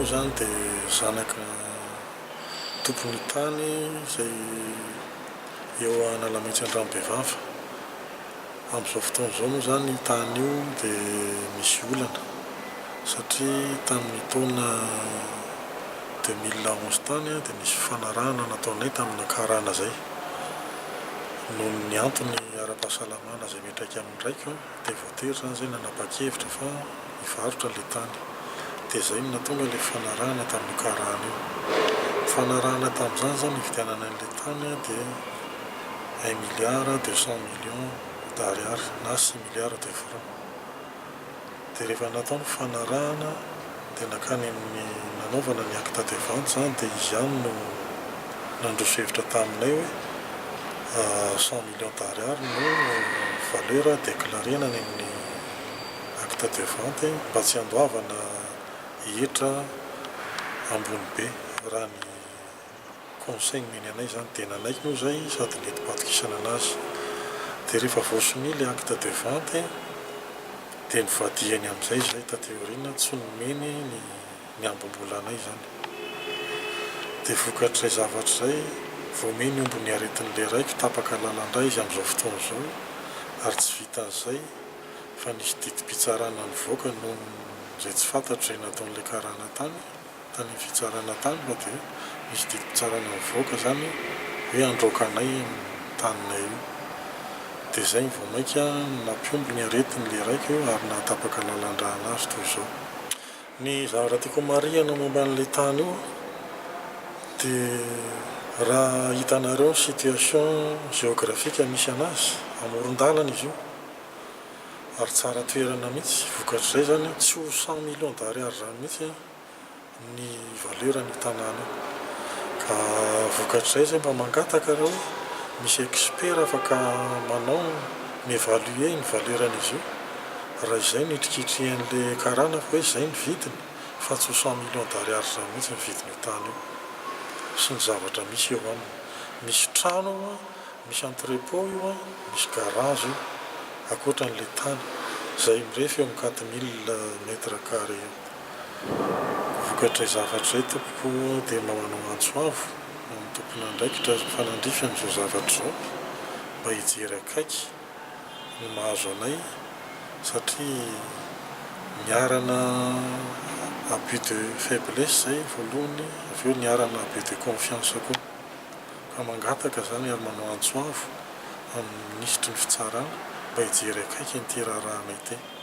zany dia zanaka tompony tany izay eo analametsy an-drambevava. Amin'izao fotoana izao moa zany tany io dia misy olana satria tamin'ny taona 2011 tany dia misy fanarahana nataonay tamin'ny karana zay. Noho ny antony ara-pahasalamana izay mitraiky amin'ny raiko dia voatery zany zay nanapa-kevitra fa hivarotra ilay tany. Dia zay no natonga ilay fanarahana tamin'ny karana io. Fanarahana tamin'izany zany nividianana an'ilay tany dia 1,200,000,000 d'ariary na 6 milliards de francs. Dia rehefa natao ny fanarahana dia nakany amin'ny nanaovana ny acte de vente zany dia izy ihany no nandroso hevitra taminay hoe 100 millions d'ariary no valeur déclarée any amin'ny acte de vente mba tsy handoavana hetra ambony be. Raha ny conseil meny anay zany tena anaiky moa zay sady nenti-patokisana anazy. Dia rehefa voasony ilay acte de vente dia nivadihany amin'izay zay tateoriana tsy nomeny ny ambom-bola anay zany. Dia vokatr'izay zavatra izay voameny ombony aretin'ilay raiko tapaka lalandray izy amin'izao fotoana izao ary tsy vitan'izay fa nisy didim-pitsarana nivoaka noho izay tsy fantatro izay nataon'ilay karana tany tany fitsarana tany fa dia misy didim-pitsarana nivoaka zany hoe androakanay taninay io. Dia zay vao mainka nampiombo ny aretin'ilay raiko ary nahatapaka lalandrana azy toy izao. Ny zavatra tiako marihana momba an'ilay tany io dia raha hitanareo situation géographique misy anazy amoron-dalana izy io ary tsara toerana mihitsy. Vokatr'izay zany tsy ho 100 millions d'ariary zany mihitsy ny valeur ny tanàna ka vokatr'izay zay mba mangataka reo misy expert afaka manao mi-évaluer ny valeur an'izy io raha izay nitrikitrehan'ilay karana fa hoe izay ny vidiny fa tsy ho 100 millions d'ariary zany mihitsy ny vidiny tany io sy ny zavatra misy eo aminy. Misy trano io, misy entrepôt io, misy garage io akoatran'ilay tany izay mirefy eo amin'ny 4000 mètres carrés eo. Vokatr'izay zavatra izay tompoko dia manao antsoavo amin'ny tompona andraikitra fanandrify amin'izao zavatra izao mba hijery akaiky ny mahazo anay satria niarana abus de faiblesse zay voalohany avy eo niarana abus de confiance koa ka mangataka zany ary manao antsoavo amin'ny ministry ny fitsarana mba hijery akaiky ny ty raharahana ity.